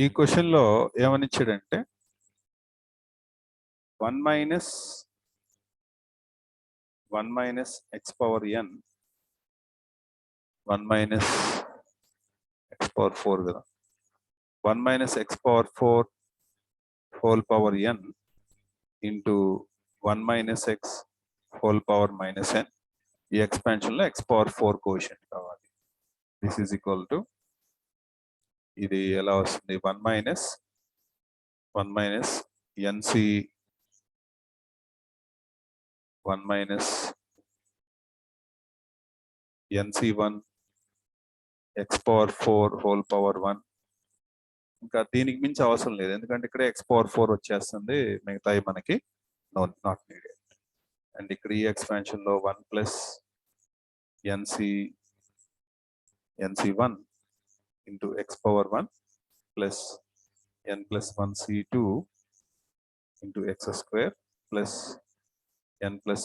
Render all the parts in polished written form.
ఈ క్వశ్చన్ లో ఏమని ఇచ్చాడంటే 1 minus x power n 1 minus x power 4 కదా 1 minus x power 4 whole power n into 1 minus x whole power minus n ఈ expansion లో x power 4 quotient కావాలి. This is equal to ఇది ఎలా వస్తుంది 1 minus nc 1 minus nc1 x power 4 whole power 1 ఇంకా దీనికి మించి అవసరం లేదు ఎందుకంటే ఇక్కడ x power 4 వచ్చేస్తుంది మిగతాయి మనకి నాట్ నీడెడ్. అండ్ ఇక్కడ ఈ ఎక్స్పాన్షన్ లో 1 plus nc1 into x power 1 plus n plus 1 c2 into x square plus n plus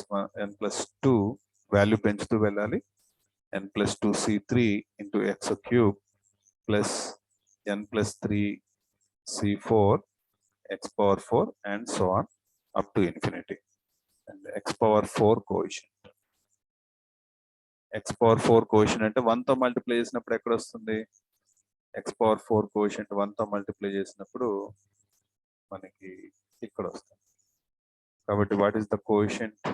2 value పెంచుతూ వెళ్ళాలి n plus 2 c3 into x cube plus n plus 3 c4 x power 4 and so on up to infinity. And x power 4 coefficient అంటే 1 తో multiply చేసినప్పుడు ఎక్కడ వస్తుంది x power 4 quotient 1 తో multiply చేసినప్పుడు మనకి ఇక్కడ వస్తుంది. కాబట్టి what is the quotient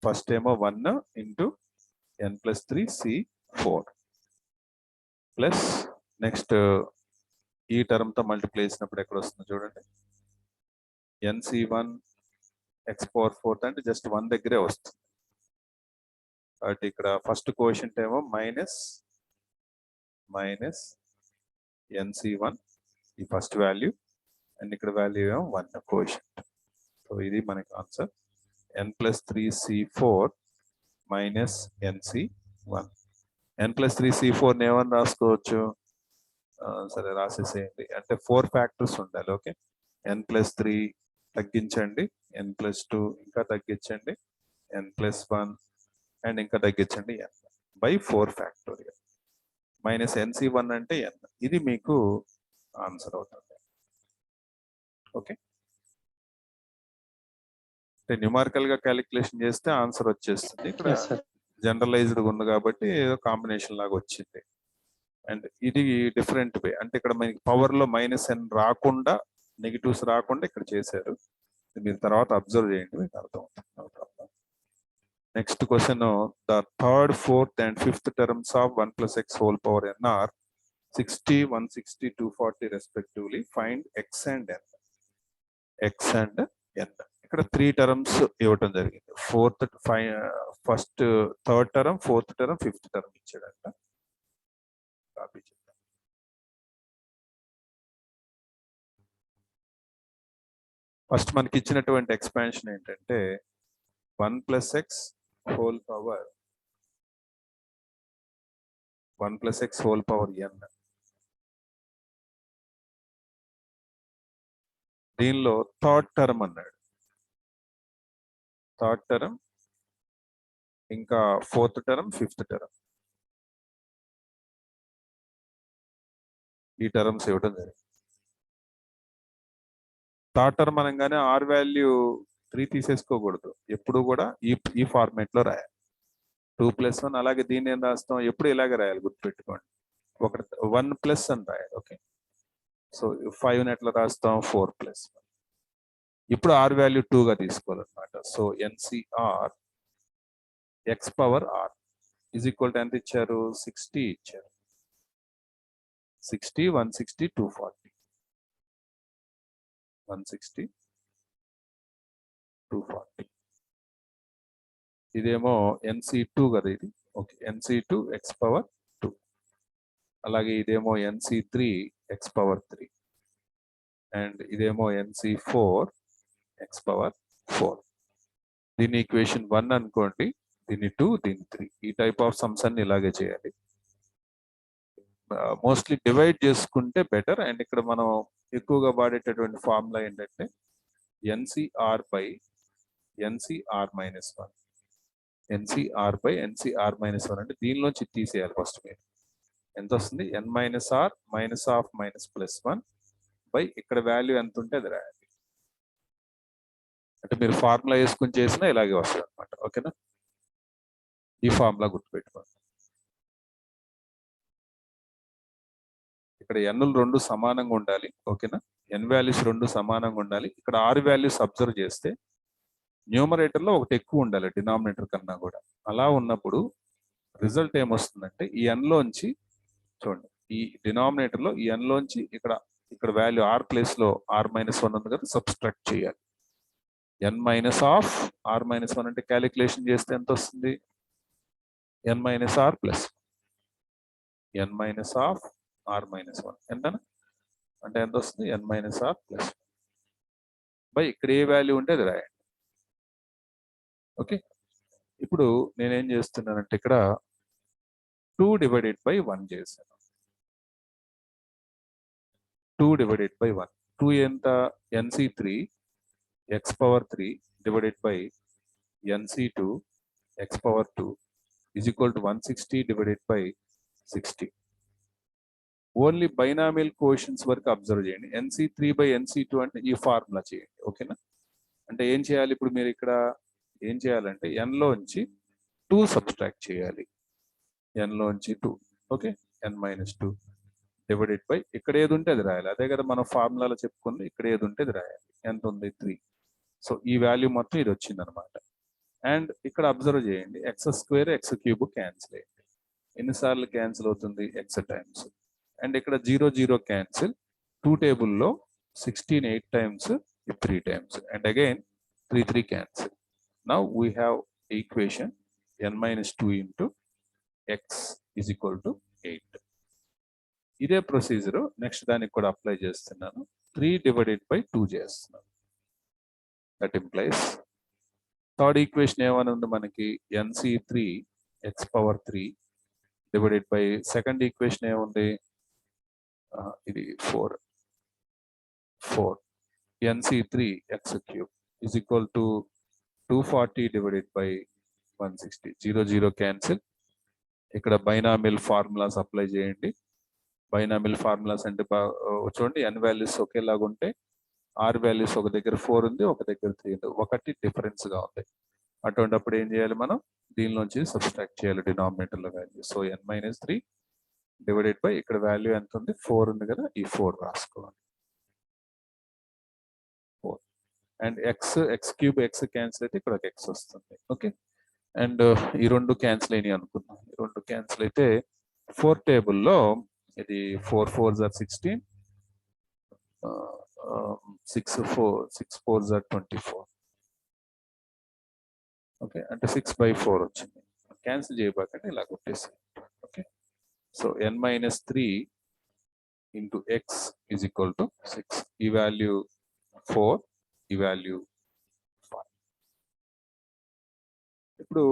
first ఏమో 1 into n plus 3 c4 plus next ఈ టర్మ్ తో మల్టిప్లై చేసినప్పుడు ఎక్కడ వస్తుంది చూడండి nc1 x power 4 అంటే జస్ట్ 1 దగ్గరే వస్తుంది. కాబట్టి ఇక్కడ ఫస్ట్ కోషెంట్ ఏమో మైనస్ nc1 ఈ ఫస్ట్ వాల్యూ అండ్ ఇక్కడ వాల్యూ ఏమో 1 కోషెంట్. సో ఇది మనకి answer n plus 3 c4 minus nc1. n plus 3 c4 ఏమని రాసుకోవచ్చు సరే రాసేసేయండి అంటే 4 ఫ్యాక్టర్స్ ఉండాలి. ఓకే n plus 3 తగ్గించండి n plus 2 ఇంకా తగ్గించండి n plus 1 అండ్ ఇంకా తగ్గించండి n by 4 factorial minus nc1 అంటే n. ఇది మీకు ఆన్సర్ అవుతుంది. ఓకే అంటే న్యూమారికల్ గా క్యాలిక్యులేషన్ చేస్తే ఆన్సర్ వచ్చేస్తుంది. ఇక్కడ జనరలైజ్డ్ ఉంది కాబట్టి ఏదో కాంబినేషన్ లాగా వచ్చింది. అండ్ ఇది డిఫరెంట్ వే అంటే ఇక్కడ మనకి పవర్ లో మైనస్ n రాకుండా నెగిటివ్స్ రాకుండా ఇక్కడ చేశారు. మీరు తర్వాత అబ్జర్వ్ చేయండి మీకు అర్థం అవుతుంది. Next question the third fourth and fifth terms of 1 plus x whole power n are 60, 160, 240 respectively. Find x and n. ఇక్కడ 3 టర్మ్స్ ఇవ్వటం జరిగింది. First third term, fourth term, fifth term ఇచ్చాడంట. కాపీ చేద్దాం. ఫస్ట్ మనకి ఇచ్చినటువంటి ఎక్స్పాన్షన్ ఏంటంటే 1 plus x whole power 1 plus x whole power n. దీనిలో థర్డ్ టర్మ్ అన్నాడు. థర్డ్ టర్మ్ ఇంకా ఫోర్త్ టర్మ్, ఫిఫ్త్ టర్మ్ ఈ టర్మ్స్ ఇవ్వడం జరిగింది. థర్డ్ టర్మ్ అనగానే ఆర్ వాల్యూ 3 తీసేసుకోకూడదు. ఎప్పుడు కూడా ఈ ఫార్మేట్ లో రాయాలి. 2 plus 1 అలాగే దీన్ని ఏం రాస్తాం ఎప్పుడు ఇలాగే రాయాలి గుర్తుపెట్టుకోండి. 1 plus అని రాయాలి. ఓకే సో 5 ఎట్లా రాస్తాం 4 plus 1. ఇప్పుడు ఆర్ వాల్యూ 2 గా తీసుకోవాలన్నమాట. So NCR x power r is equal to ఎంత ఇచ్చారు 60 ఇచ్చారు. 60, 160, 240 160, 240 ఇదేమో nc2 కదా ఇది. ఓకే nc2 x పవర్ 2 అలాగే ఇదేమో nc3 x పవర్ 3 అండ్ ఇదేమో nc4 x పవర్ 4. దీని ఈక్వేషన్ 1 అనుకోండి, దీన్ని 2, దీన్ని 3. ఈ టైప్ ఆఫ్ సమ్స్ అన్ని ఇలాగే చేయాలి. మోస్ట్లీ డివైడ్ చేసుకుంటే బెటర్. అండ్ ఇక్కడ మనం ఎక్కువగా వాడేటటువంటి ఫార్ములా ఏంటంటే NCR by NCR minus 1. NCR by NCR minus 1 అంటే దీనిలోంచి తీసేయాలి ఫస్ట్. మీరు ఎంత వస్తుంది n minus r minus of minus plus 1 by ఇక్కడ వాల్యూ ఎంత ఉంటే అది రాయాలి. అంటే మీరు ఫార్ములా వేసుకుని చేసినా ఇలాగే వస్తుంది అనమాట. ఓకేనా? ఈ ఫార్ములా గుర్తుపెట్టుకోండి. ఇక్కడ ఎన్నులు రెండు సమానంగా ఉండాలి. ఓకేనా? ఎన్ వాల్యూస్ రెండు సమానంగా ఉండాలి. ఇక్కడ ఆరు వాల్యూస్ అబ్జర్వ్ చేస్తే న్యూమరేటర్ లో ఒకటి ఎక్కువ ఉండాలి డినామినేటర్ కన్నా కూడా. అలా ఉన్నప్పుడు రిజల్ట్ ఏమొస్తుందంటే ఈ ఎన్ లోంచి చూడండి, ఈ డినామినేటర్ లో ఈ ఎన్ లోంచి ఇక్కడ వాల్యూ ఆర్ ప్లేస్ లో r-1 ఉంది కదా, సబ్స్ట్రాక్ట్ చేయాలి. n మైనస్ ఆఫ్ r-1 అంటే క్యాలిక్యులేషన్ చేస్తే ఎంత వస్తుంది? n minus r plus n minus of r-1 ఎంత అంటే ఎంత వస్తుంది? n minus r plus by ఇక్కడ ఏ వాల్యూ ఉంటే అది రాయండి. ఓకే, ఇప్పుడు నేనేం చేస్తున్నానంటే ఇక్కడ 2 డివైడెడ్ బై 1 చేశాను. 2 డివైడెడ్ బై 1. 2 ఎంత? nc3 x power 3 divided by nc2 x power 2 is equal to 160 divided by 60. Only binomial cautions వరకు అబ్జర్వ్ చేయండి. nc3 బై nc2 అంటే ఈ ఫార్ములా చేయండి. ఓకేనా? అంటే ఏం చేయాలి ఇప్పుడు మీరు ఇక్కడ ఏం చేయాలంటే n లోంచి 2 సబ్స్ట్రాక్ట్ చేయాలి. n లోంచి 2. Okay, n minus 2 divided by ఇక్కడ ఏది ఉంటే అది రాయాలి. అదే కదా మనం ఫార్ములాలో చెప్పుకుంది. ఇక్కడ ఏది ఉంటే అది రాయాలి. ఎంత ఉంది? 3. సో ఈ వాల్యూ మొత్తం ఇది వచ్చింది అనమాట. అండ్ ఇక్కడ అబ్జర్వ్ చేయండి, X square X cube cancel అయ్యింది. ఎన్నిసార్లు క్యాన్సిల్ అవుతుంది? X times. అండ్ ఇక్కడ 0 0 క్యాన్సిల్. 2 టేబుల్లో 16 8 times, 3 times, and again 3 3 cancel. Now we have equation n minus 2 into x is equal to 8. ఇదే ప్రొసీజర్ నెక్స్ట్ దానికి కూడా అప్లై చేస్తున్నాను. 3 డివైడెడ్ బై 2 చేస్తున్నాను. దట్ ఇంప్లైస్ థర్డ్ ఈక్వేషన్ ఏమని ఉంది మనకి? nc3 x power 3 divided by second equation ఏముంది? ఇది 4 nc3 x cube is equal to 240 divided by 160. 0 0 cancel. ఇక్కడ బైనామియల్ ఫార్ములాస్ అప్లై చేయండి. బైనామియల్ ఫార్ములాస్ అంటే చూడండి, n వాల్యూస్ ఒకేలాగా ఉంటే r వాల్యూస్ ఒక దగ్గర 4 ఉంది, ఒక దగ్గర 3 ఉంది, ఒకటి డిఫరెన్స్ గా ఉంది. అటువంటిప్పుడు ఏం చేయాలి మనం? దీనిలోంచి సబ్స్ట్రాక్ట్ చేయాలి డినామినేటర్ లో value. So n minus 3 divided by ఇక్కడ వాల్యూ ఎంత ఉంది? 4 ఉంది కదా, ఈ 4 రాసుకోవాలి. 4 and X cube X cancel అయితే ఇక్కడ ఒక ఎక్స్ వస్తుంది. ఓకే, అండ్ ఈ రెండు క్యాన్సిల్ అయినాయి అనుకుందాం. ఈ రెండు క్యాన్సిల్ అయితే 4 టేబుల్లో ఇది 4 4s are 16, 6 4s are 24. Okay, అంటే 6 by 4 వచ్చింది. క్యాన్సిల్ చేయబాకండి, ఇలా కొట్టేసి. Okay, so n minus 3 into x is equal to 6. ఈ వాల్యూ 4, ఈ వాల్యూ 5. ఇప్పుడు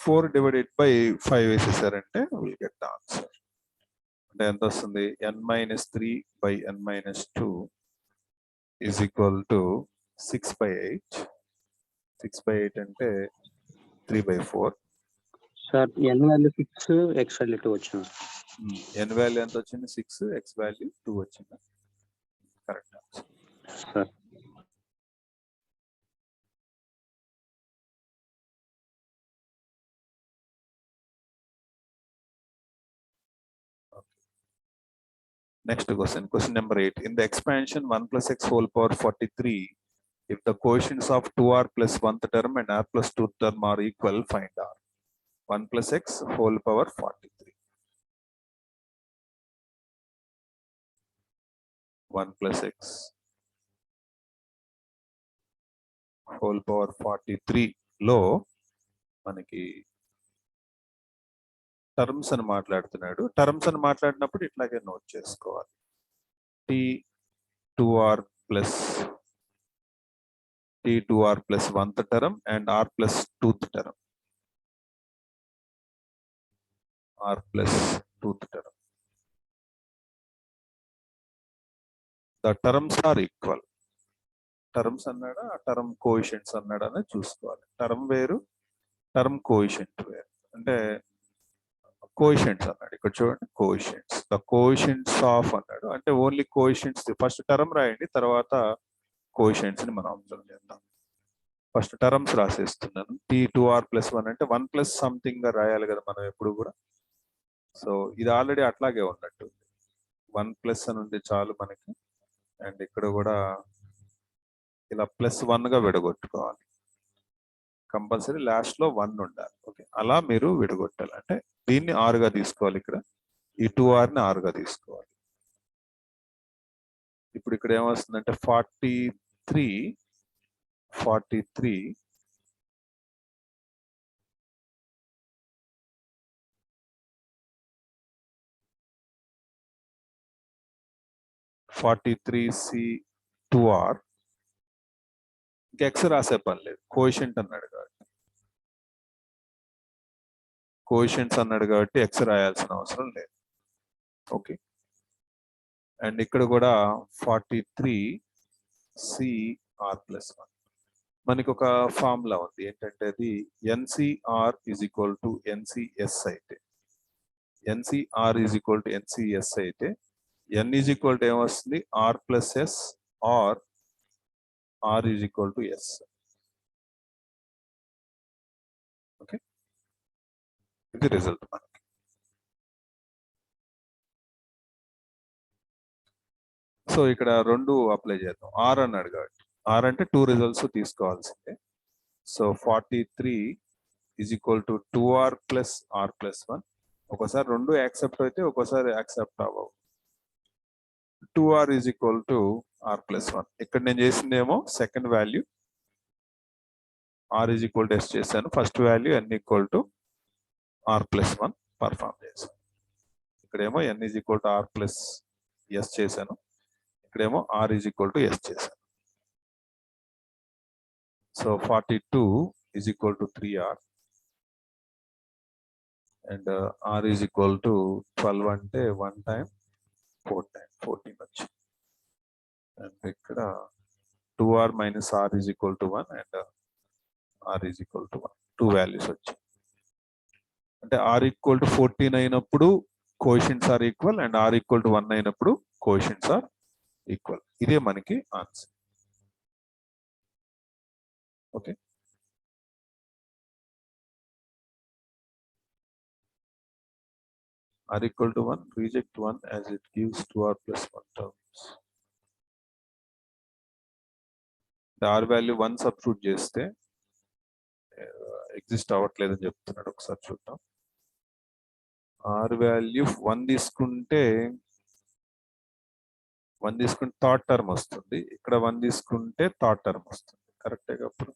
4 డివైడెడ్ బై 5 వేసేసారంటే విల్ గెట్ ద ఆన్సర్. అంటే ఎంత వస్తుంది? n minus 3 by n minus 2 is equal to 6 by 8. 6 by 8 అంటే 3 by 4. Sir n value 6, x value 2 వచ్చింది. n value ఎంత వచ్చింది? 6, x వాల్యూ 2 వచ్చింది. Correct answer sir. Next question number 8. In the expansion 1 plus x whole power 43, if the coefficients of 2r plus 1th term and r plus 2th term are equal, find r. 1 plus x whole power 43. 1 plus x whole power 43 లో మనకి terms అని మాట్లాడుతున్నాడు. Terms అని మాట్లాడినప్పుడు ఇట్లాగే note చేసుకోవాలి. t2r plus 1th term and r plus 2th term. r plus 2th term. The terms are equal. Terms అన్నాడా, term coefficients అన్నాడా అని చూసుకోవాలి. టర్మ్ వేరు, టర్మ్ కోఎఫిషియెంట్ వేరు. అంటే కోఎఫిషియెంట్స్ అన్నాడు. ఇక్కడ చూడండి కోఎఫిషియెంట్స్, ద కోఎఫిషియెంట్స్ ఆఫ్ అన్నాడు. అంటే ఓన్లీ కోఎఫిషియెంట్స్ ఫస్ట్ టర్మ్ రాయండి, తర్వాత కోఎఫిషియెంట్స్ ని మనం అబ్జర్వ్ చేద్దాం. First terms రాసేస్తున్నాను. T2R+1 అంటే 1 ప్లస్ సంథింగ్ గా రాయాలి కదా మనం ఎప్పుడు కూడా. సో ఇది ఆల్రెడీ అట్లాగే ఉన్నట్టు 1 ప్లస్ అని ఉంటే చాలు మనకి. అండ్ ఇక్కడ కూడా ఇలా +1 గా విడగొట్టుకోవాలి. కంపల్సరీ లాస్ట్ లో 1 ఉండాలి. ఓకే, అలా మీరు విడగొట్టాలి. అంటే దీన్ని 6 గా తీసుకోవాలి. ఇక్కడ ఈ 2R ని 6 గా తీసుకోవాలి. ఇప్పుడు ఇక్కడ ఏమొస్తుందంటే 43 43C2R. ఇంకా ఎక్స్ రాసే పని లేదు, కోఎఫిషియెంట్ అన్నాడు కాబట్టి, కోఎఫిషియెంట్స్ అన్నాడు కాబట్టి ఎక్స్ రాయాల్సిన అవసరం లేదు. ఓకే, అండ్ ఇక్కడ కూడా 43CR+1. మనకి ఒక ఫార్ములా ఉంది ఏంటంటే అది NCR = NCS అయితే, NCR = NCS అయితే N = ఏమొస్తుంది R+S or R = S. Okay, ఇది రిజల్ట్ మనకి. సో ఇక్కడ 2 అప్లై చేద్దాం. R అన్నాడు కాబట్టి, R అంటే 2 రిజల్ట్స్ తీసుకోవాల్సిందే. So 43 = 2R + R+1. ఒకసారి 2 యాక్సెప్ట్ అయితే ఒకసారి యాక్సెప్ట్ అవ్వవు. 2R = R+1. ఇక్కడ నేను చేసిందేమో సెకండ్ వాల్యూ R = S చేశాను, first value N = R+1 perform చేశాను. ఇక్కడేమో N = R+S చేశాను, ఇక్కడేమో R = S చేశాను. సో 42 = 3R అండ్ R = 12 అంటే 1 టైమ్ 4 టైమ్ 14 వచ్చింది. అండ్ ఇక్కడ 2R - R = 1 and R = 1, 2 values వచ్చాయి. అంటే R = 14 అయినప్పుడు coefficients are equal and R = 1 అయినప్పుడు కోఎఫిషియెంట్స్ ఆర్ ఈక్వల్. ఇదే మనకి answer. Okay, R = 1, reject 1 as it gives 2R+1 terms. R value 1 substitute చేస్తే ఎగ్జిస్ట్ అవ్వట్లేదని చెప్తున్నాడు. ఒకసారి చూద్దాం. R వాల్యూ 1 తీసుకుంటే థర్డ్ టర్మ్ వస్తుంది, ఇక్కడ 1 తీసుకుంటే థర్డ్ టర్మ్ వస్తుంది. కరెక్టే అప్పుడు.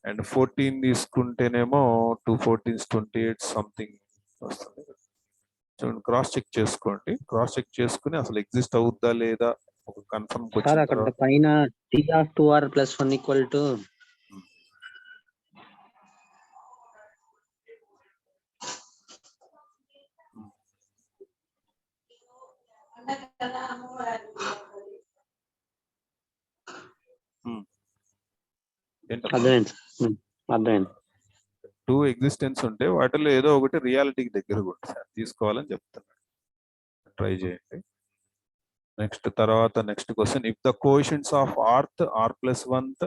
అండ్ 14 తీసుకుంటేనేమో 2 14 28 సంథింగ్ వస్తుంది. చూడండి, క్రాస్ చెక్ చేసుకోండి. క్రాస్ చెక్ చేసుకుని అసలు ఎగ్జిస్ట్ అవుద్దా లేదా ఒక కన్ఫర్మ్ సార్ అక్కడ పైన T(2R+1 = అర్థమైంది. 2 ఎగ్జిస్టెన్స్ ఉంటే వాటిలో ఏదో ఒకటి రియాలిటీకి దగ్గరగా ఉంటుంది సార్, తీసుకోవాలని చెప్తున్నాడు. ట్రై చేయండి. Next question, if the coefficients of rth, R+1th,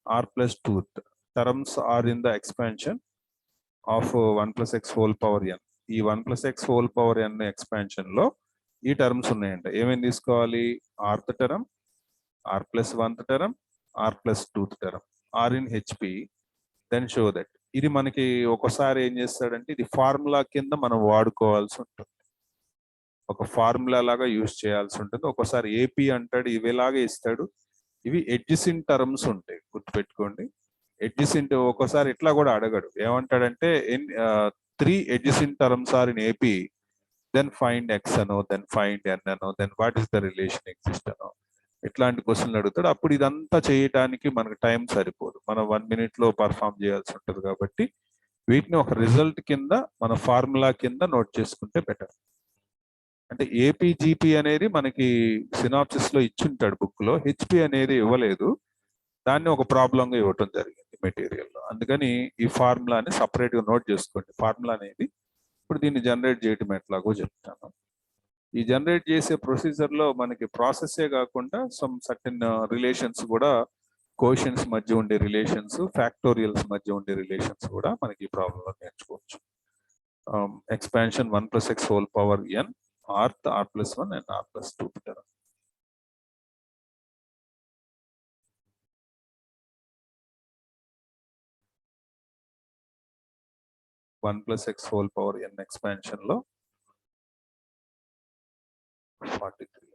R+2th terms are in the expansion of 1 + x⁴n. ఈ 1 + x⁴n ఎక్స్పాన్షన్ లో ఈ టర్మ్స్ ఉన్నాయంట. ఏమేమి తీసుకోవాలి? rth term, R+1th term, R+2th term, R in HP. Then show that. ఇది మనకి ఒకసారి ఏం చేస్తాడంటే ఇది ఫార్ములా కింద మనం వాడుకోవాల్సి ఉంటుంది, ఒక ఫార్ములా లాగా యూజ్ చేయాల్సి ఉంటుంది. ఒకసారి ఏపీ అంటాడు, ఇవేలాగే ఇస్తాడు. ఇవి ఎడ్జసెంట్ టర్మ్స్ ఉంటాయి, గుర్తుపెట్టుకోండి. ఎడ్జసెంట్ ఒక్కోసారి ఇట్లా కూడా అడగడు. ఏమంటాడంటే 3 adjacent terms are in AP, then find x అనో, దెన్ ఫైండ్ ఎన్ అనో, then what is the relation exist అనో, ఇట్లాంటి క్వశ్చన్లు అడుగుతాడు. అప్పుడు ఇదంతా చేయడానికి మనకు టైం సరిపోదు, మనం 1 minute లో పర్ఫామ్ చేయాల్సి ఉంటుంది. కాబట్టి వీటిని ఒక రిజల్ట్ కింద మన ఫార్ములా కింద నోట్ చేసుకుంటే బెటర్. అంటే ఏపీజీపీ అనేది మనకి సినాప్సిస్ లో ఇచ్చుంటాడు బుక్ లో, హెచ్పి అనేది ఇవ్వలేదు. దాన్ని ఒక ప్రాబ్లం గా ఇవ్వటం జరిగింది మెటీరియల్ లో. అందుకని ఈ ఫార్ములాని సపరేట్ గా నోట్ చేసుకోండి. ఫార్ములా అనేది ఇప్పుడు దీన్ని జనరేట్ చేయటం ఎట్లాగో చెప్తాను. ఈ జనరేట్ చేసే ప్రొసీజర్ లో మనకి ప్రాసెసే కాకుండా సమ్ సర్టెన్ రిలేషన్స్ కూడా, కోషన్స్ మధ్య ఉండే రిలేషన్స్, ఫ్యాక్టోరియల్స్ మధ్య ఉండే రిలేషన్స్ కూడా మనకి ఈ ప్రాబ్లం లో నేర్చుకోవచ్చు. Expansion 1 + x whole power n r + 1 and r + 2 term. One plus x whole power n expansion లో 43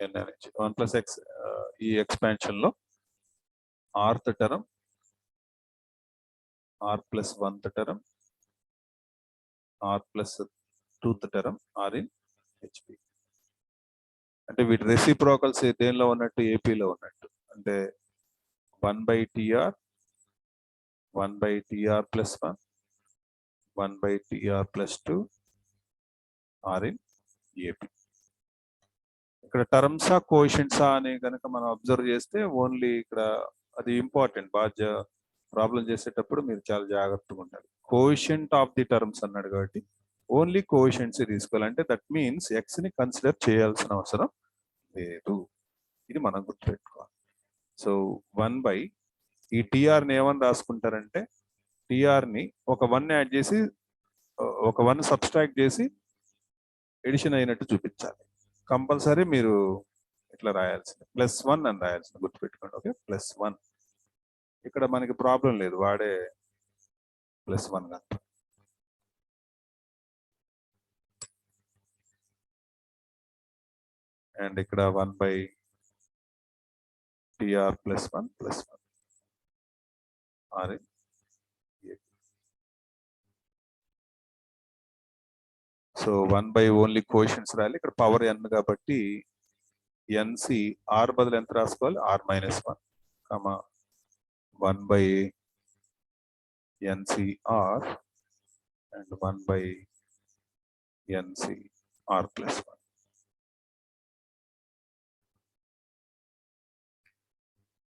n అనేది 1 plus x ఈ ఎక్స్పాన్షన్ లో rth term, r + 1th term, r + 2th term r in hp. అంటే వీటి reciprocals దేనిలో ఉన్నట్టు, ఏపీలో ఉన్నట్టు. అంటే 1/tr 1/tr + 1 1/tr + 2 r in AP. ఇక్కడ టర్మ్సా కోషెంట్సా అని కనుక మనం అబ్జర్వ్ చేస్తే ఓన్లీ ఇక్కడ అది ఇంపార్టెంట్. బాగా ప్రాబ్లం చేసేటప్పుడు మీరు చాలా జాగ్రత్తగా ఉండాలి. కోషెంట్ ఆఫ్ ది టర్మ్స్ అన్నాడు కాబట్టి ఓన్లీ కోషెంట్స్ తీసుకోవాలంటే దట్ మీన్స్ ఎక్స్ ని కన్సిడర్ చేయాల్సిన అవసరం లేదు. ఇది మనం గుర్తుపెట్టుకోవాలి. సో 1/, ఈ టిఆర్ ని ఏమని రాసుకుంటారంటే, టిఆర్ ని ఒక 1 యాడ్ చేసి, ఒక 1 సబ్స్ట్రాక్ట్ చేసి ఎడిషన్ అయినట్టు చూపించాలి. కంపల్సరీ మీరు ఇట్లా రాయాల్సింది, +1 అని రాయాల్సింది, గుర్తుపెట్టుకోండి. ఓకే, +1. ఇక్కడ మనకి ప్రాబ్లం లేదు, వాడే +1 కదా. అండ్ ఇక్కడ 1/tr + 1 + 1 r in AP. So 1/, only quotients రాయాలి. ఇక్కడ పవర్ n కాబట్టి nc r బదులు ఎంత రాసుకోవాలి, r - 1, 1/ncr and 1/ncr + 1.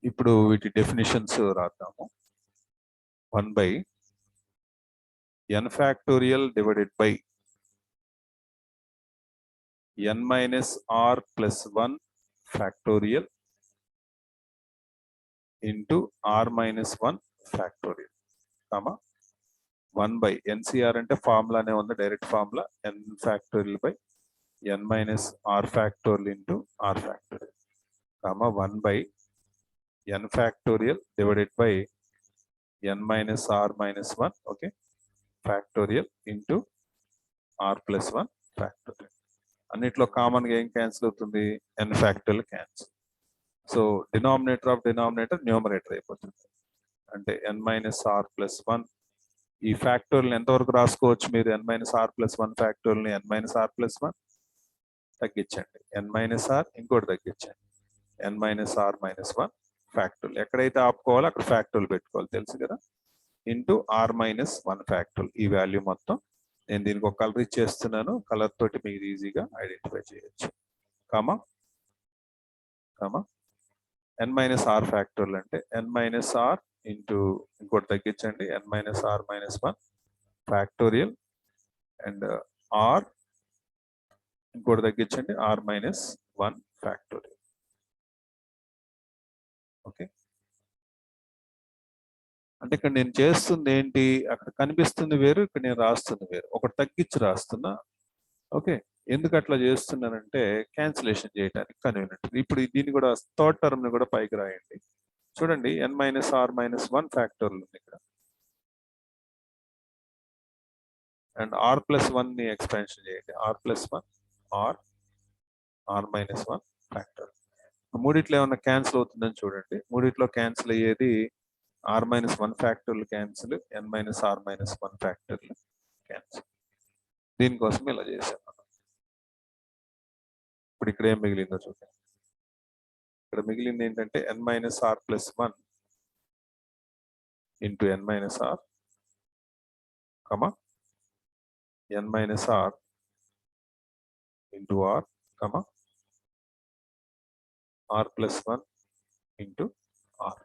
ఇప్పుడు వీటి డెఫినిషన్స్ రాద్దాము. 1/n factorial divided by n - r + 1 factorial into r - 1 factorial, 1/ncr అంటే ఫార్ములానే ఉంది, direct formula, n factorial by n - r factorial into r factorial, 1/n factorial divided by n - r - 1 okay factorial into r + 1 factorial. అన్నిట్లో common గా ఏం cancel అవుతుంది, n factorial cancel. So denominator of denominator numerator అయిపోతుంది. అంటే n - r + 1, ఈ factorial ఎంతవరకు రాసుకోవచ్చు మీరు, n - r + 1 ఫ్యాక్టోరియల్ ని n - r + 1 తగ్గించండి, n - r ఇంకోటి తగ్గించండి, n - r - 1 ఫ్యాక్టోరియల్. ఎక్కడైతే ఆపుకోవాలో అక్కడ ఫ్యాక్టోరియల్ పెట్టుకోవాలి, తెలుసు కదా, ఇంటూ r - 1 ఫ్యాక్టోరియల్. ఈ వాల్యూ మొత్తం నేను దీనికి ఒక కలర్ ఇచ్చేస్తున్నాను, కలర్ తోటి మీరు ఈజీగా ఐడెంటిఫై చేయొచ్చు. కామా n - r ఫ్యాక్టోరియల్ అంటే n - r ఇంటూ ఇంకోటి తగ్గించండి, n - r - 1 factorial and r ఇంకోటి తగ్గించండి, r - 1 ఫ్యాక్టోరియల్. ఓకే, అంటే ఇక్కడ నేను చేస్తుంది ఏంటి, అక్కడ కనిపిస్తుంది వేరు, ఇక్కడ నేను రాస్తుంది వేరు, ఒకటి తగ్గించి రాస్తున్నా. ఓకే, ఎందుకు అట్లా చేస్తున్నానంటే క్యాన్సిలేషన్ చేయడానికి కన్వీనియంట్. ఇప్పుడు దీన్ని కూడా, థర్డ్ టర్మ్ ని కూడా పైకి రాయండి. చూడండి, n - r - 1 ఫ్యాక్టోరియల్ ఉంది ఇక్కడ, అండ్ r + 1 ని ఎక్స్పాన్షన్ చేయండి, r + 1 r - 1 ఫ్యాక్టోరియల్. మూడిట్లో ఏమన్నా క్యాన్సిల్ అవుతుందని చూడండి. మూడిట్లో క్యాన్సిల్ అయ్యేది r - 1 factorial cancel, n - r - 1 factorial cancel. దీనికోసం ఇలా చేశాను. ఇప్పుడు ఇక్కడ ఏం మిగిలిందో చూడండి. ఇక్కడ మిగిలింది ఏంటంటే n - r + 1 into n - r, n - r into r, r + 1 into r.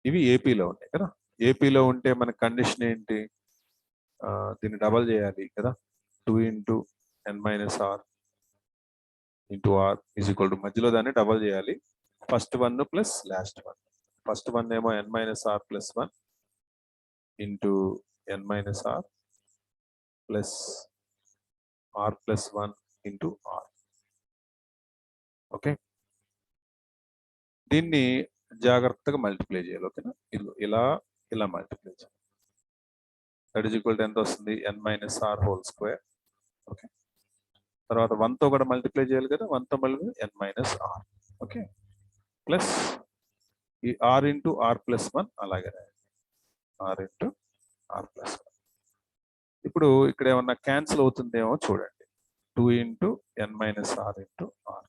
ఇవి ఏపీలో ఉన్నాయి కదా. ఏపీలో ఉంటే మన కండిషన్ ఏంటి, దీన్ని డబల్ చేయాలి కదా, 2 into n minus r into r is equal to మధ్యలో దాన్ని డబల్ చేయాలి, first one plus last one. First one ఏమో n minus r plus 1 into n minus r plus r plus 1 into r. Okay, దీన్ని జాగ్రత్తగా multiply చేయాలి. ఓకేనా, ఇలా ఇలా మల్టిప్లై చేయాలి. దట్ ఈజ్ ఈక్వల్ టు ఎంత వస్తుంది, n minus r whole square. Okay, తర్వాత 1తో కూడా మల్టిప్లై చేయాలి కదా, 1తో మళ్ళీ n minus r. Okay, plus ఈ r ఇంటూ r ప్లస్ 1 అలాగే r ఇంటూ r ప్లస్ 1. ఇప్పుడు ఇక్కడ ఏమన్నా క్యాన్సిల్ అవుతుందేమో చూడండి, 2 into n minus r into r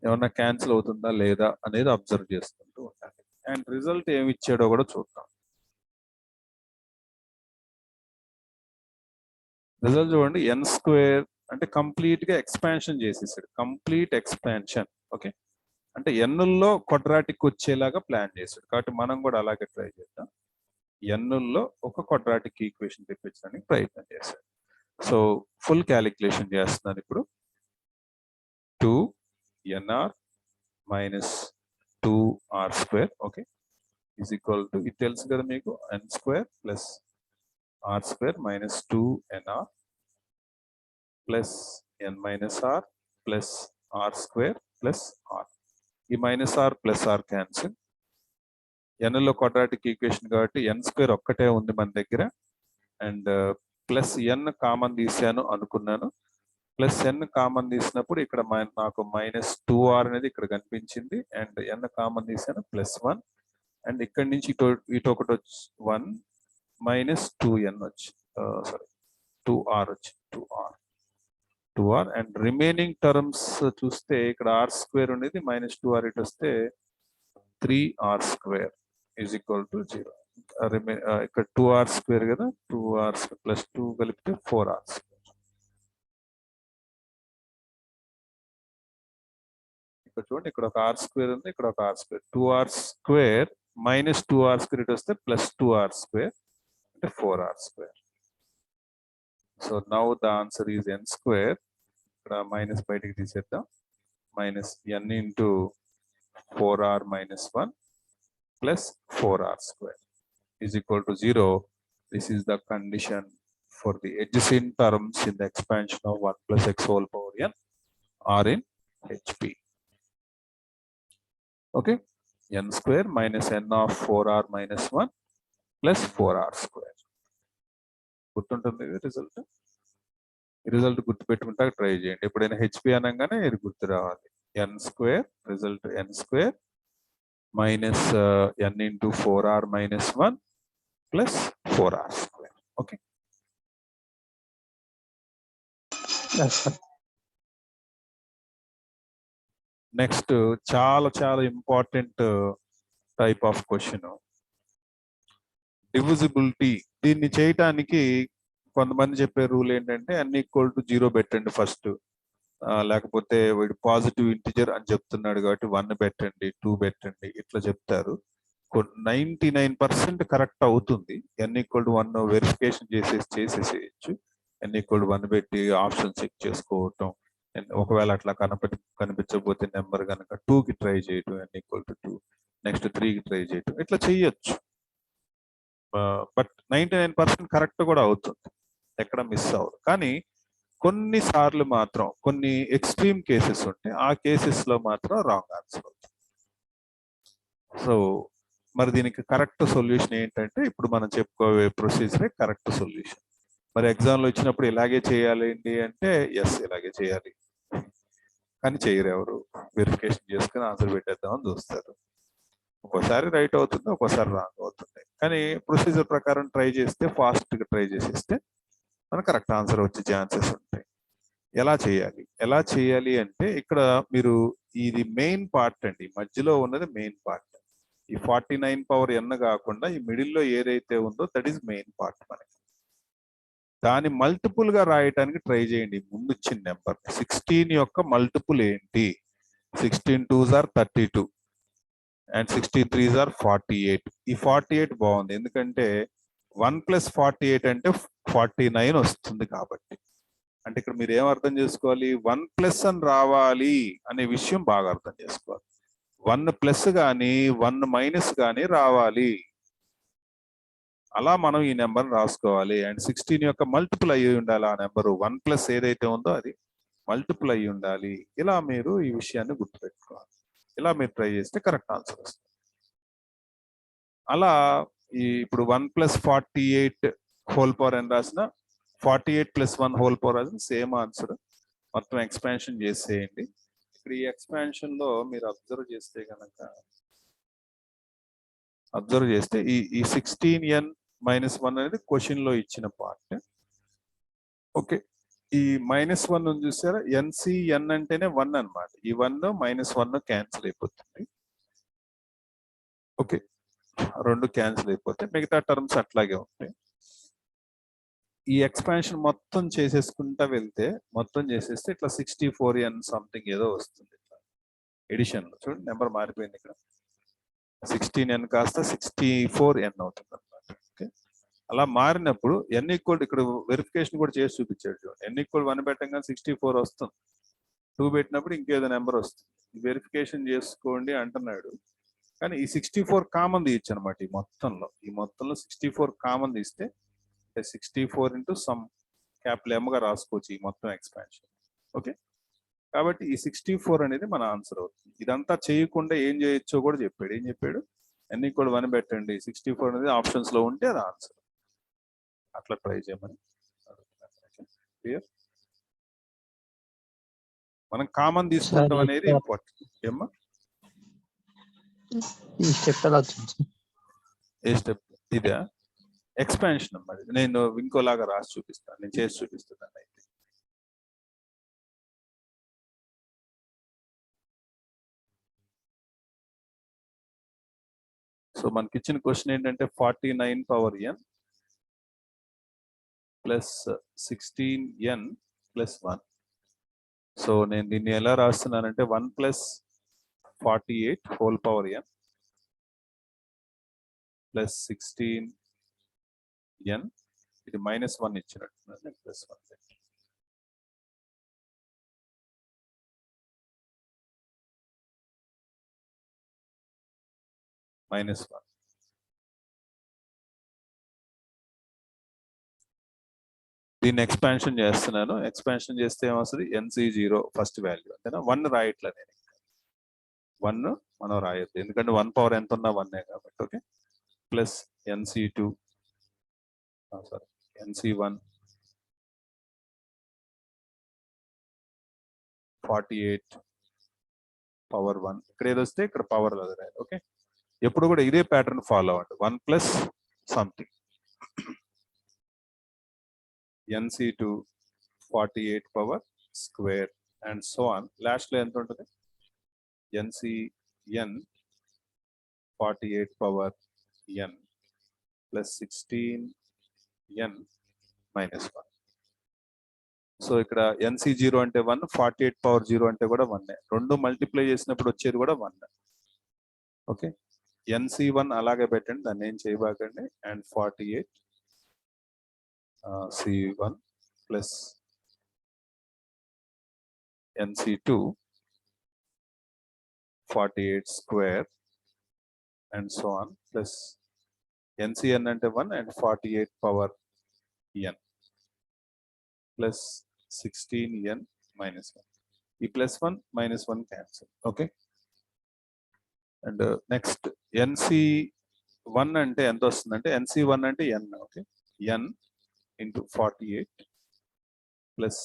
ఏమన్నా క్యాన్సిల్ అవుతుందా లేదా అనేది అబ్జర్వ్ చేసుకుంటూ ఉండాలి. అండ్ రిజల్ట్ ఏమి ఇచ్చాడో కూడా చూద్దాం. రిజల్ట్ చూడండి, n స్క్వేర్ అంటే కంప్లీట్ గా ఎక్స్పాన్షన్ చేసేసాడు, కంప్లీట్ ఎక్స్పాన్షన్. ఓకే, అంటే ఎన్నుల్లో క్వాడ్రాటిక్ వచ్చేలాగా ప్లాన్ చేశాడు, కాబట్టి మనం కూడా అలాగే ట్రై చేద్దాం. ఎన్నుల్లో ఒక క్వాడ్రాటిక్ ఈక్వేషన్ తెప్పించడానికి ప్రయత్నం చేశాడు. సో ఫుల్ క్యాలిక్యులేషన్ చేస్తున్నాను ఇప్పుడు. 2nr minus 2r square, okay, is equal to, ఇది తెలుసు కదా మీకు, n square plus r square minus 2nr plus n minus r plus r square plus r. ఈ minus r plus r cancel. ఎన్లో quadratic equation కాబట్టి n square ఒక్కటే ఉంది మన దగ్గర, అండ్ ప్లస్ n కామన్ తీసాను అనుకున్నాను. ప్లస్ n కామన్ తీసినప్పుడు ఇక్కడ నాకు మైనస్ 2r అనేది ఇక్కడ కనిపించింది, అండ్ n కామన్ తీసాను ప్లస్ 1, అండ్ ఇక్కడ నుంచి ఇటు ఒకటి వచ్చి 1 మైనస్ 2n వచ్చి సారీ 2r వచ్చి 2r, అండ్ రిమైనింగ్ టర్మ్స్ చూస్తే ఇక్కడ r స్క్వేర్ అనేది మైనస్ 2r ఇటు వస్తే 3r square is equal to 0. ఇక్కడ 2r స్క్వేర్ కదా, 2r ప్లస్ 2 కలిపితే 4r స్క్వేర్. ఇక్కడ చూడండి, ఇక్కడ ఒక r స్క్వేర్ ఉంది, ఇక్కడ ఒక r square, 2r square minus 2r square ఇటు వస్తే ప్లస్ 2r స్క్వేర్ అంటే 4r square. So now the answer is n square. ఇక్కడ మైనస్ బయటికి తీసేద్దాం, minus n into 4r minus 1 plus 4r square is equal to 0. This is the condition for the adjacent terms in the expansion of 1 plus x whole power n are in HP. Okay, n square minus n of 4r minus 1 plus 4r square. గుర్తుంటుంది result. ఈ result గుర్తుపెట్టుకుంటా try చేయండి, ఎప్పుడైనా HP అనగానే ఇది గుర్తు రావాలి. n square result n square minus n into 4r minus 1 plus 4r square. Okay, next చాలా చాలా important type of question, divisibility. దీన్ని చేయటానికి కొంతమంది చెప్పే రూల్ ఏంటంటే n ఈక్వల్ టు 0 పెట్టండి ఫస్ట్, లేకపోతే వీడు పాజిటివ్ ఇంటిజర్ అని చెప్తున్నాడు కాబట్టి 1 పెట్టండి, 2 పెట్టండి, ఇట్లా చెప్తారు. 99% కరెక్ట్ అవుతుంది. n ఈక్వల్ టు 1 వెరిఫికేషన్ చేసేసేయచ్చు. n ఈక్వల్ టు 1 పెట్టి ఆప్షన్ చెక్ చేసుకోవటం, ఒకవేళ అట్లా కనిపించకపోతే నెంబర్ కనుక 2కి ట్రై చేయటం, n ఈక్వల్ టు 2, నెక్స్ట్ 3కి ట్రై చేయటం, ఇట్లా చెయ్యొచ్చు. బట్ 99% కరెక్ట్ కూడా అవుతుంది, ఎక్కడ మిస్ అవ్వదు. కానీ కొన్నిసార్లు మాత్రం కొన్ని ఎక్స్ట్రీమ్ కేసెస్ ఉంటాయి, ఆ కేసెస్ లో మాత్రం రాంగ్ ఆన్సర్ అవుతుంది. సో మరి దీనికి కరెక్ట్ సొల్యూషన్ ఏంటంటే, ఇప్పుడు మనం చెప్పుకోవే ప్రొసీజరే కరెక్ట్ సొల్యూషన్. మరి ఎగ్జామ్లో వచ్చినప్పుడు ఇలాగే చేయాలండి అంటే ఎస్ ఇలాగే చేయాలి, కానీ చేయరు ఎవరు, వెరిఫికేషన్ చేసుకుని ఆన్సర్ పెట్టేద్దామని చూస్తారు. ఒక్కోసారి రైట్ అవుతుంది, ఒక్కోసారి రాంగ్ అవుతుంది, కానీ ప్రొసీజర్ ప్రకారం ట్రై చేస్తే, ఫాస్ట్గా ట్రై చేసేస్తే మనకు కరెక్ట్ ఆన్సర్ వచ్చే ఛాన్సెస్ ఉంటాయి. ఎలా చేయాలి అంటే, ఇక్కడ మీరు ఇది మెయిన్ పార్ట్ అండి, మధ్యలో ఉన్నది మెయిన్ పార్ట్. ఈ 49 పవర్ n కాకుండా ఈ మిడిల్లో ఏదైతే ఉందో దట్ ఈస్ మెయిన్ పార్ట్. మనకి దాని మల్టిపుల్ గా రాయటానికి ట్రై చేయండి. ముందు ఇచ్చిన నెంబర్ 16 యొక్క మల్టిపుల్ ఏంటి, 16 2s are 32, and 63s are 48. ఈ 48 బాగుంది ఎందుకంటే 1 + 48 అంటే 49 వస్తుంది కాబట్టి. అంటే ఇక్కడ మీరు ఏం అర్థం చేసుకోవాలి, 1+ అని రావాలి అనే విషయం బాగా అర్థం చేసుకోవాలి. 1+ కానీ 1- కానీ రావాలి, అలా మనం ఈ నెంబర్ రాసుకోవాలి. అండ్ 16 యొక్క మల్టిపుల్ అయ్యి ఉండాలి ఆ నెంబరు. 1+ ఏదైతే ఉందో అది మల్టిపుల్ అయ్యి ఉండాలి. ఇలా మీరు ఈ విషయాన్ని గుర్తుపెట్టుకోవాలి. ఇలా మీరు ట్రై చేస్తే కరెక్ట్ ఆన్సర్ వస్తుంది. అలా ఇప్పుడు 1 + 48 హోల్ పవర్ అని రాసిన 48 + 1 హోల్ పవర్ రాసిన సేమ్ ఆన్సర్. మొత్తం ఎక్స్పాన్షన్ చేసేయండి. ఇప్పుడు ఈ ఎక్స్పాన్షన్ లో మీరు అబ్జర్వ్ చేస్తే ఈ 16n - 1 అనేది క్వశ్చన్ లో ఇచ్చిన పార్ట్. ఓకే, ఈ -1 చూసారా, NCN అంటేనే 1 అన్నమాట. ఈ 1 -1 క్యాన్సిల్ అయిపోతుంది. ఓకే, 2 క్యాన్సిల్ అయిపోతే మిగతా టర్మ్స్ అట్లాగే ఉంటాయి. ఈ ఎక్స్పాన్షన్ మొత్తం చేసేసుకుంటా వెళ్తే ఇట్లా 64n సంథింగ్ ఏదో వస్తుంది. ఎడిషన్ చూడండి, నెంబర్ మారిపోయింది. ఇక్కడ 16n కాస్త 64n అవుతుంది అన్నమాట. ఓకే, అలా మారినప్పుడు n ఈక్వల్, ఇక్కడ వెరిఫికేషన్ కూడా చేసి చూపించాడు చూడండి. n ఈక్వల్ 1 పెట్టంగా 64 వస్తుంది. 2 పెట్టినప్పుడు ఇంకేదో నెంబర్ వస్తుంది. వెరిఫికేషన్ చేసుకోండి అంటున్నాడు. కానీ ఈ 64 కామన్ తీయచ్చు అనమాట. ఈ మొత్తంలో 64 కామన్ తీస్తే 64 ఇంటూ సమ్ క్యాపిటల్ M గా రాసుకోవచ్చు ఈ మొత్తం ఎక్స్పాన్షన్. ఓకే, కాబట్టి ఈ 64 అనేది మన ఆన్సర్ అవుతుంది. ఇదంతా చేయకుండా ఏం చేయొచ్చో కూడా చెప్పాడు. ఏం చెప్పాడు, n ఈక్వల్ 1 పెట్టండి, 64 అనేది ఆప్షన్స్ లో ఉంటే అది ఆన్సర్. అట్లా ట్రై చేయమని క్లియర్. మనం కామన్ తీసుకుంటాం అనేది ఇంపార్టెంట్. ఏమ్మా, ఈ స్టెప్ ఎలా వచ్చింది? ఏ స్టెప్? ఇదే ఎక్స్పాన్షన్ అన్నమాట. నేను ఇంకోలాగా రాసి చూపిస్తాను, నేను చేసి చూపిస్తున్నాను. అయితే సో మనకి ఇచ్చిన క్వశ్చన్ ఏంటంటే 49 power n plus 16n plus 1. So నేను దీన్ని ఎలా రాస్తున్నానంటే 1 + 48 whole power n plus 16n, ఇది -1 ఇచ్చినట్టున్నాను, ప్లస్ 1 -1. దీన్ని ఎక్స్పాన్షన్ చేస్తున్నాను. ఎక్స్పాన్షన్ చేస్తే ఏమొస్తుంది, NC0 ఫస్ట్ వాల్యూ అంతేనా. 1 రాయట్లే నేను, 1 మనం రాయొద్దు ఎందుకంటే 1 పవర్ ఎంత ఉన్నా 1 కాబట్టి. Okay, plus NC2 sorry NC1 48 power 1. ఇక్కడ ఏది వస్తే ఇక్కడ పవర్ అది రాయాలి. ఓకే, ఎప్పుడు కూడా ఇదే ప్యాటర్న్ ఫాలో అవ్వండి. 1 plus something NC2 48 power square and so on. Last లో ఎంత ఉంటుంది, NCN 48 power n plus 16n -1. So ఇక్కడ NC0 అంటే 1, 48 పవర్ 0 అంటే కూడా 1. రెండు మల్టిప్లై చేసినప్పుడు వచ్చేది కూడా 1. ఓకే, NC1 అలాగే పెట్టండి, దాన్ని ఏం చేయబాకండి. And 48 C1 plus NC2 48 square and so on plus NCN అంటే 1 and 48 power n plus 16n -1. ఈ +1 -1 cancel. Okay, and next NC1 అంటే ఎంత వస్తుందంటే, NC1 అంటే n. Okay, n into 48 plus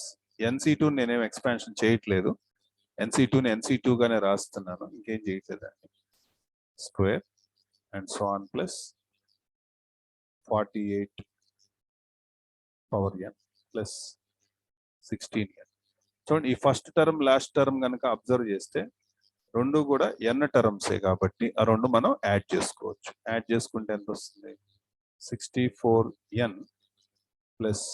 NC2 నేనేం ఎక్స్పాన్షన్ చేయట్లేదు, NC2ని NC2 గానే రాస్తున్నాను, ఇంకేం చేయట్లేదు అండి. Square and so on plus 48 power n plus 16n. చూడండి, ఈ ఫస్ట్ టర్మ్ లాస్ట్ టర్మ్ కనుక అబ్జర్వ్ చేస్తే రెండు కూడా n టర్మ్సే కాబట్టి ఆ రెండు మనం యాడ్ చేసుకోవచ్చు. యాడ్ చేసుకుంటే ఎంత వస్తుంది, 64n ప్లస్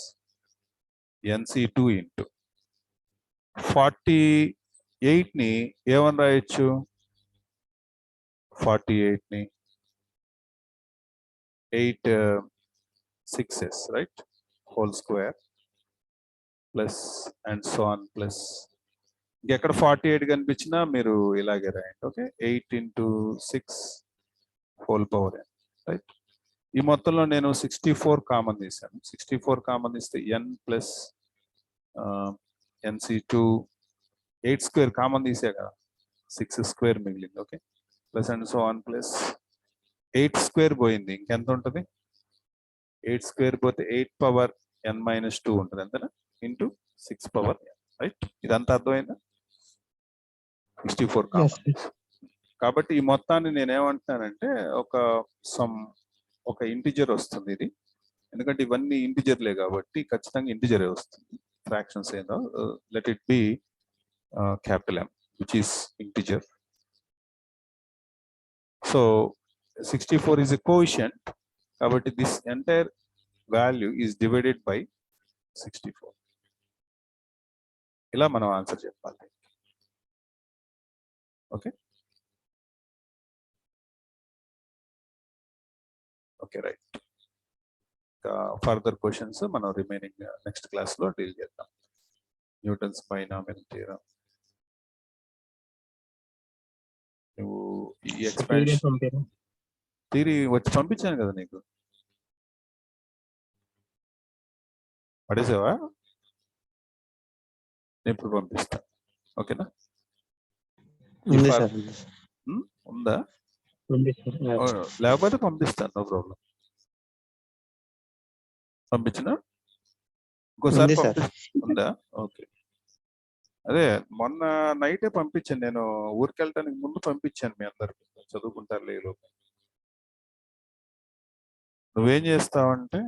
NC2 ఇంటూ 48ని ఏమని రాయొచ్చు, 48ని 8 6s, right? Whole square plus and so on plus ఇంకెక్కడ 48 కనిపించినా మీరు ఇలాగే రాయండి. Okay, 8 into 6 whole power n, right? ఈ మొత్తంలో నేను 64 కామన్ తీసాను. 64 కామన్ తీస్తే n plus nc2 8 square common తీసే కదా, 6 స్క్వేర్ మిగిలింది. Okay, plus and so on plus 8 square పోయింది, ఇంకెంత ఉంటుంది? 8 స్క్వేర్ పోతే 8 పవర్ n మైనస్ 2 ఉంటుంది, అంతేనా? Into 6 power n, right? ఇదంతా అర్థమైందా? 64 కామన్. కాబట్టి ఈ మొత్తాన్ని నేను ఏమంటున్నానంటే ఒక ఇంటిజర్ వస్తుంది ఇది, ఎందుకంటే ఇవన్నీ ఇంటిజర్లే కాబట్టి ఖచ్చితంగా ఇంటిజరే వస్తుంది. ఫ్రాక్షన్స్ ఏదో let it be capital M, which is integer. So 64 is a quotient, కాబట్టి this entire value is divided by 64. ఇలా మనం ఆన్సర్ చెప్పాలి. Okay okay, right. Further questions మనం రిమైనింగ్ నెక్స్ట్ క్లాస్ లో డీల్ చేద్దాం. న్యూటన్స్ బైనామియల్ థియరం, నువ్వు ఈ expansion theory వచ్చి పంపించాను కదా నీకు, పడేసావా? నేను ఇప్పుడు పంపిస్తాను, ఓకేనా? ఉందా? లేకపోతే పంపిస్తాను, నో ప్రాబ్లం. పంపించిన ఇంకోసారి ఉందా? ఓకే, అదే మొన్న నైటే పంపించాను, నేను ఊరికి వెళ్ళటానికి ముందు పంపించాను మీ అందరికి, చదువుకుంటారు లేదు. నువ్వేం చేస్తావంటే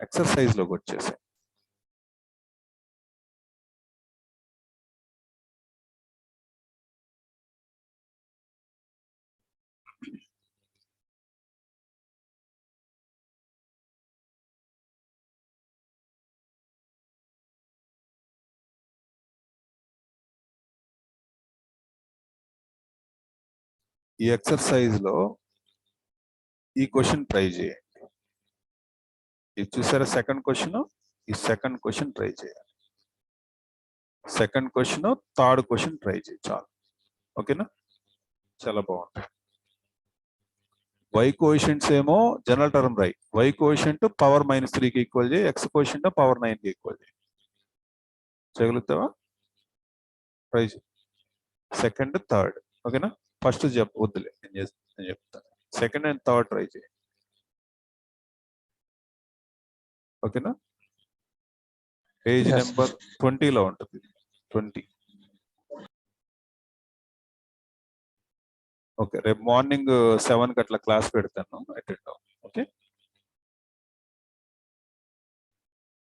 ఎక్సర్సైజ్ లోకి వచ్చేసా. ఈ ఎక్సర్సైజ్ లో ఈ క్వశ్చన్ ట్రై చేయండి. ఇది చూసారా సెకండ్ క్వశ్చన్? ఈ సెకండ్ క్వశ్చన్ ట్రై చేయాలి. Second question, third question try చేయి, చాలు. ఓకేనా? చాలా బాగుంటుంది. y కోఎఫిషియంట్స్ ఏమో జనరల్ టర్మ్ రాయి. y కోఎఫిషియంట్ పవర్ -3కి ఈక్వల్ చేయి, x కోఎఫిషియంట్ పవర్ 9కి ఈక్వల్ చేయి. చేయగలుగుతావా? ట్రై చేయి. Second, third. ఓకేనా? ఫస్ట్ వద్దులే, నేను చెప్తాను. సెకండ్ అండ్ థర్డ్ ట్రై చేయి. ఓకేనా? పేజ్ నెంబర్ 20లో ఉంటుంది. 20. ఓకే, రేపు మార్నింగ్ 7కి అట్లా క్లాస్ పెడతాను, అటెండ్.